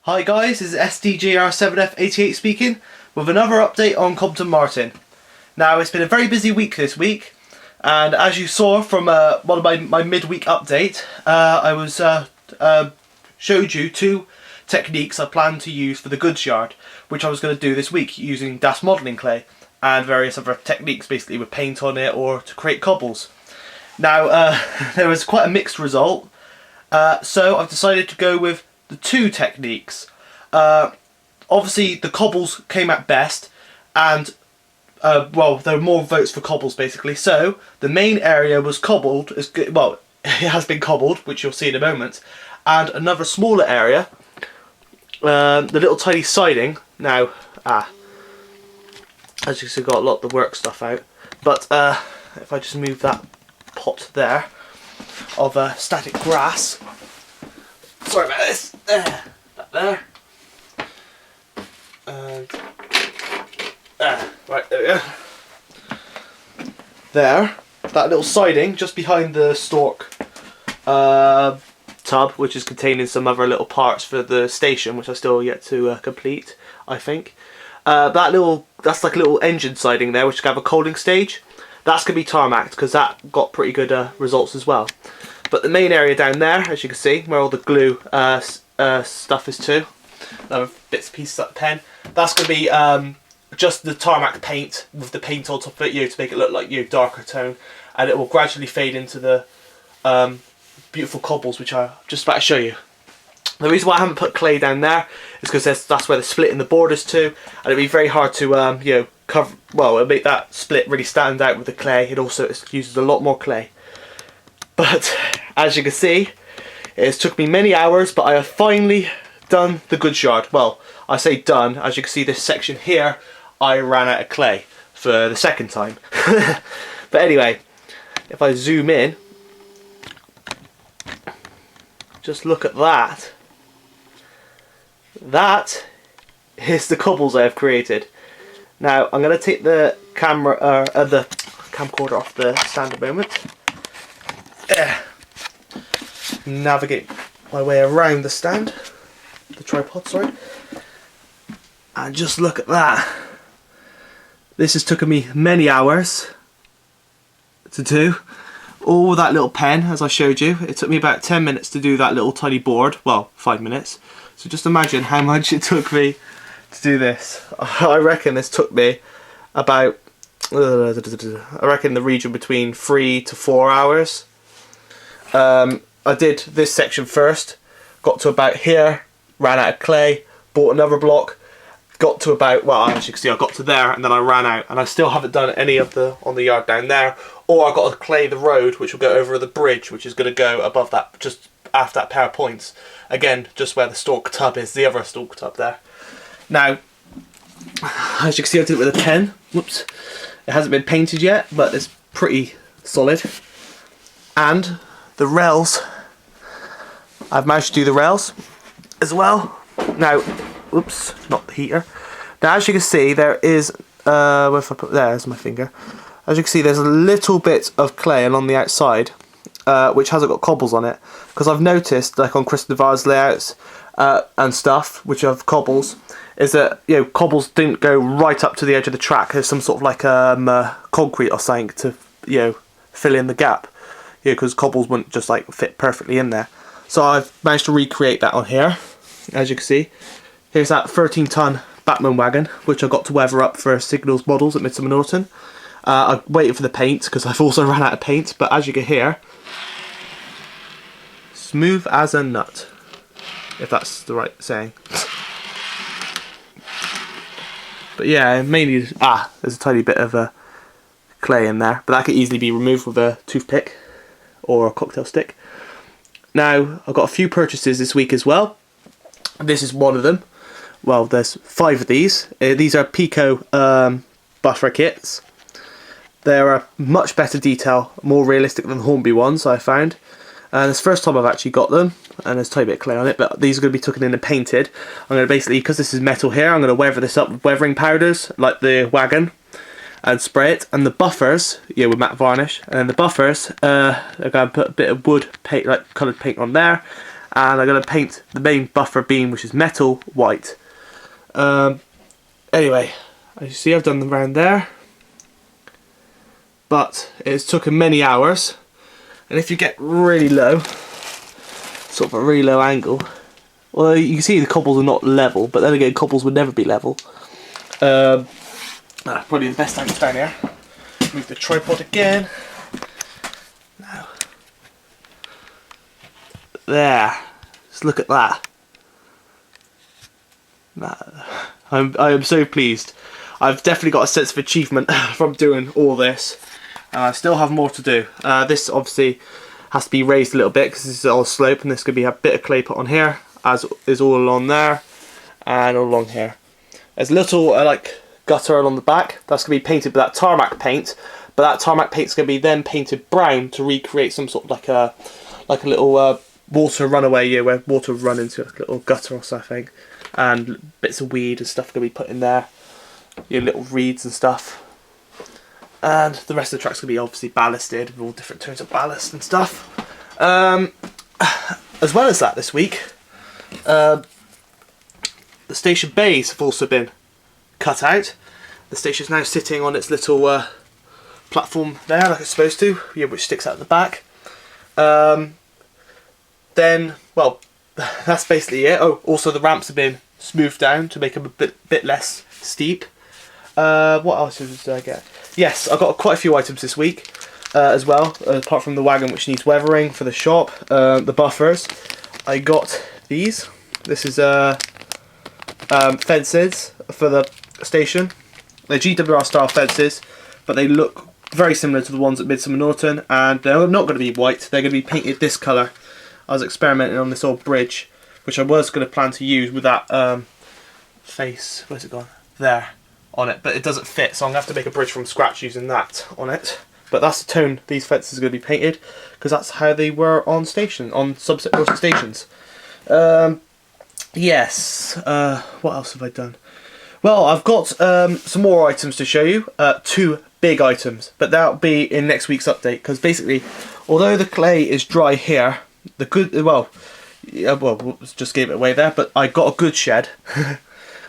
Hi guys, this is SDJR7F88 speaking with another update on Compton Martin. Now it's been a very busy week this week, and as you saw from one of my midweek update, I showed you two techniques I plan to use for the goods yard, which I was going to do this week using Das modelling clay and various other techniques, basically with paint on it or to create cobbles. Now there was quite a mixed result, so I've decided to go with the two techniques. Obviously the cobbles came out best, and well, there were more votes for cobbles basically, so the main area was cobbled, well, it has been cobbled, which you'll see in a moment, and another smaller area, the little tiny siding. Now as you can see, got a lot of the work stuff out, but if I just move that pot there of static grass, sorry about this, that there, and right, there we go. There, that little siding just behind the stork tub, which is containing some other little parts for the station, which I still yet to complete, I think. That's like a little engine siding there, which can have a coaling stage. That's going to be tarmacked because that got pretty good results as well. But the main area down there, as you can see, where all the glue stuff is too, another bits and pieces of pen, that's going to be just the tarmac paint with the paint on top of it, to make it look like darker tone, and it will gradually fade into the beautiful cobbles, which I'm just about to show you. The reason why I haven't put clay down there is because that's where the split in the borders to, and it'd be very hard to cover. Well, it'll make that split really stand out with the clay. It also uses a lot more clay. But as you can see, it's took me many hours, but I have finally done the goods yard. Well, I say done. As you can see, this section here, I ran out of clay for the second time. But anyway, if I zoom in, just look at that. That is the cobbles I have created. Now I'm going to take the the camcorder off the stand a moment. Navigate my way around the stand, the tripod, sorry, and just look at that. This has taken me many hours to do. All that little pen, as I showed you, it took me about 10 minutes to do that little tiny board. Well, 5 minutes. So just imagine how much it took me to do this. I reckon this took me about, I reckon the region between 3 to 4 hours. I did this section first, got to about here, ran out of clay, bought another block, got to about, well, as you can see, I got to there, and then I ran out, and I still haven't done any of on the yard down there, or I got to clay the road, which will go over the bridge, which is going to go above that, just after that pair of points. Again, just where the stork tub is, the other stork tub there. Now, as you can see, I did it with a pen. Whoops. It hasn't been painted yet, but it's pretty solid. And the rails, I've managed to do the rails as well. Now, whoops, not the heater. Now, as you can see, there is, if I put there's my finger. As you can see, there's a little bit of clay along the outside, which hasn't got cobbles on it, because I've noticed, like on Chris Navarre's layouts and stuff, which have cobbles, is that cobbles didn't go right up to the edge of the track. There's some sort of like concrete or something to fill in the gap, because cobbles wouldn't just like fit perfectly in there. So I've managed to recreate that on here. As you can see, here's that 13-ton Batman wagon, which I got to weather up for Signals models at Midsummer Norton. I waited for the paint because I've also run out of paint, but as you can hear, smooth as a nut, if that's the right saying. But yeah, mainly, there's a tiny bit of clay in there, but that could easily be removed with a toothpick or a cocktail stick. Now, I've got a few purchases this week as well. This is one of them. Well, there's 5 of these. These are Pico buffer kits. They're a much better detail, more realistic than the Hornby ones, I found. And it's the first time I've actually got them, and there's a tiny bit of clay on it, but these are going to be taken in and painted. I'm going to basically, because this is metal here, I'm going to weather this up with weathering powders, like the wagon, and spray it. And the buffers, with matte varnish, and then the buffers, I'm going to put a bit of wood paint, like coloured paint on there, and I'm going to paint the main buffer beam, which is metal, white. Anyway, as you see, I've done the round there, but it's taken many hours, and if you get really low, sort of a really low angle, well, you can see the cobbles are not level, but then again, cobbles would never be level. Probably the best angle down here. Move the tripod again. Now, there. Just look at that. I am so pleased. I've definitely got a sense of achievement from doing all this. I still have more to do. This obviously has to be raised a little bit because this is all slope, and there's going to be a bit of clay put on here, as is all along there and all along here. There's a little like gutter along the back that's going to be painted with that tarmac paint, but that tarmac paint's going to be then painted brown to recreate some sort of like a little water runaway, where water run into a little gutter or something, and bits of weed and stuff are going to be put in there, little reeds and stuff. And the rest of the track's going to be obviously ballasted with all different tones of ballast and stuff. As well as that, this week, the station bays have also been cut out. The station's now sitting on its little platform there, like it's supposed to, which sticks out the back. Then, well, that's basically it. Oh, also the ramps have been smoothed down to make them a bit less steep. What else did I get? Yes, I got quite a few items this week as well, apart from the wagon which needs weathering for the shop, the buffers. I got these. This is fences for the station. They're GWR style fences, but they look very similar to the ones at Midsummer Norton, and they're not going to be white, they're going to be painted this colour. I was experimenting on this old bridge, which I was going to plan to use with that face, where's it gone? There, on it, but it doesn't fit, so I'm going to have to make a bridge from scratch using that on it. But that's the tone these fences are going to be painted, because that's how they were on Somerset Norton stations. Yes, what else have I done? Well, I've got some more items to show you, 2 big items, but that'll be in next week's update, because basically, although the clay is dry here, well, just gave it away there, but I got a good shed,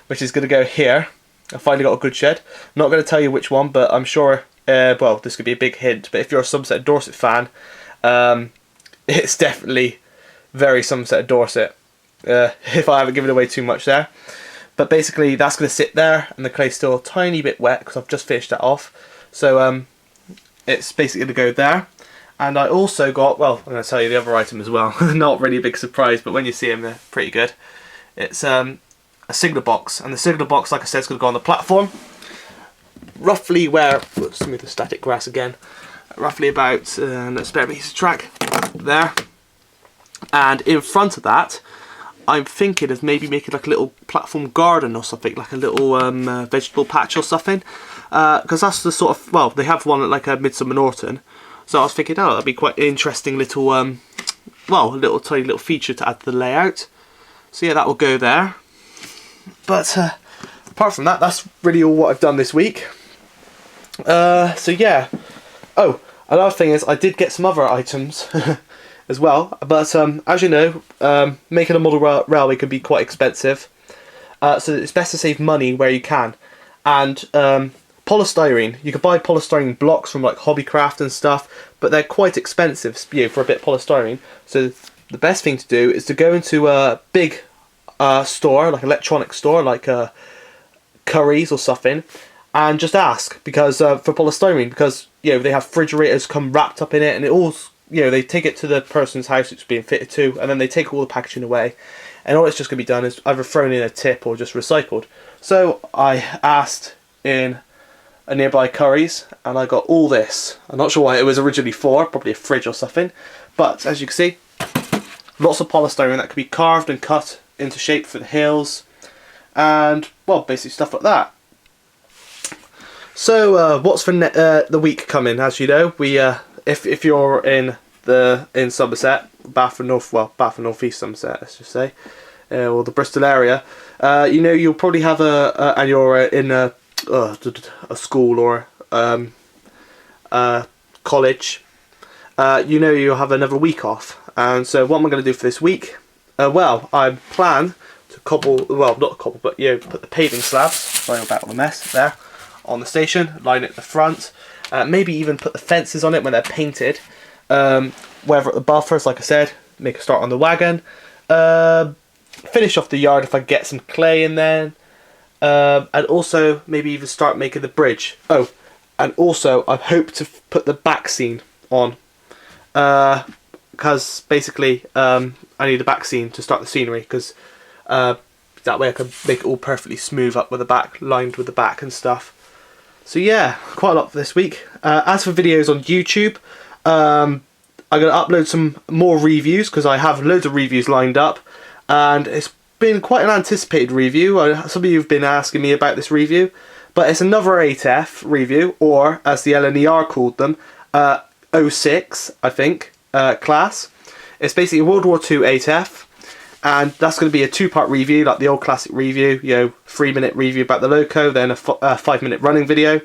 which is going to go here. I finally got a good shed. Not going to tell you which one, but I'm sure, well, this could be a big hint, but if you're a Somerset Dorset fan, it's definitely very Somerset Dorset, if I haven't given away too much there. But basically, that's going to sit there, and the clay's still a tiny bit wet, because I've just finished that off. So, it's basically going to go there. And I also got, well, I'm going to tell you the other item as well. Not really a big surprise, but when you see them, they're pretty good. It's a signal box, and the signal box, like I said, is going to go on the platform. Roughly where, let's move the static grass again. Roughly about, let's spare a piece of track there. And in front of that, I'm thinking of maybe making like a little platform garden or something, like a little vegetable patch or something. Because that's the sort of, well, they have one at like a Midsummer Norton. So I was thinking, oh, that'd be quite an interesting little, well, a little tiny little feature to add to the layout. So yeah, that will go there. But apart from that, that's really all what I've done this week. So yeah. Oh, another thing is I did get some other items as well. But as you know, making a model railway can be quite expensive. So it's best to save money where you can. And polystyrene, you can buy polystyrene blocks from like Hobbycraft and stuff, but they're quite expensive, for a bit of polystyrene. So the best thing to do is to go into a big store, like electronic store, like Curry's or something, and just ask because for polystyrene, because they have refrigerators come wrapped up in it, and it all, they take it to the person's house it's being fitted to, and then they take all the packaging away, and all it's just going to be done is either thrown in a tip or just recycled. So I asked in a nearby Curry's, and I got all this. I'm not sure what it was originally for, probably a fridge or something, but as you can see, lots of polystyrene that could be carved and cut into shape for the hills, and well, basically stuff like that. So what's for the week coming? As you know, we if you're in Somerset, Bath and North East Somerset, let's just say, or the Bristol area, you'll probably have and you're in a school or college, you'll have another week off. And so what am I going to do for this week well, I plan to cobble, well, not cobble, but put the paving slabs, sorry about the mess there, on the station, line it at the front, maybe even put the fences on it when they're painted, weather at the buffers, like I said, make a start on the wagon, finish off the yard if I get some clay in there, and also maybe even start making the bridge. Oh, and also I hope to put the back scene on, because basically I need a back scene to start the scenery, because that way I can make it all perfectly smooth up with the back, lined with the back and stuff. So yeah, quite a lot for this week. As for videos on YouTube, I'm going to upload some more reviews, because I have loads of reviews lined up, and it's been quite an anticipated review. Some of you have been asking me about this review, but it's another 8F review, or as the LNER called them, 06, I think, class. It's basically a World War II 8F, and that's going to be a 2-part review, like the old classic review, 3-minute review about the loco, then a 5-minute running video,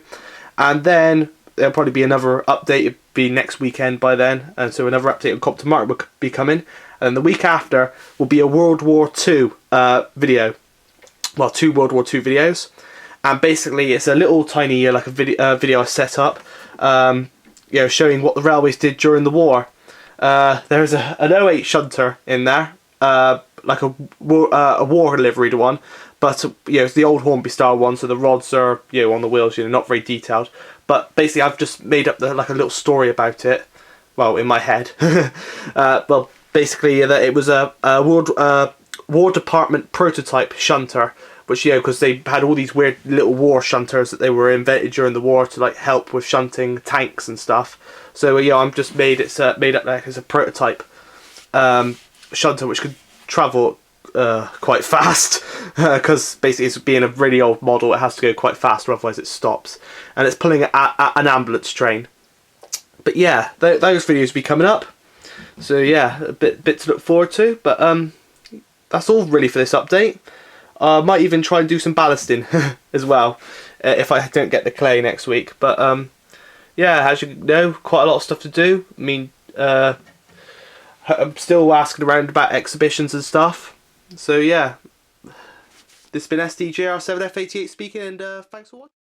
and then there'll probably be another update. It'll be next weekend by then, and so another update on Compton Martin will be coming, and then the week after will be a World War II video, well, 2 World War II videos, and basically it's a little tiny like a video I set up, showing what the railways did during the war. There's an 08 shunter in there, like a war liveried one, but it's the old Hornby style one, so the rods are on the wheels, not very detailed. But basically, I've just made up like a little story about it, well, in my head. Well, basically, that it was a War Department prototype shunter, which because they had all these weird little war shunters that they were invented during the war to like help with shunting tanks and stuff. So I'm just made up like as a prototype shunter which could travel quite fast, because basically it's being a really old model, it has to go quite fast or otherwise it stops, and it's pulling an ambulance train. But yeah, those videos will be coming up, so yeah, a bit to look forward to. But that's all really for this update. I might even try and do some ballasting as well, if I don't get the clay next week. But yeah, as you know, quite a lot of stuff to do. I mean, I'm still asking around about exhibitions and stuff. So yeah, this has been SDJR7F88 speaking, and thanks for watching.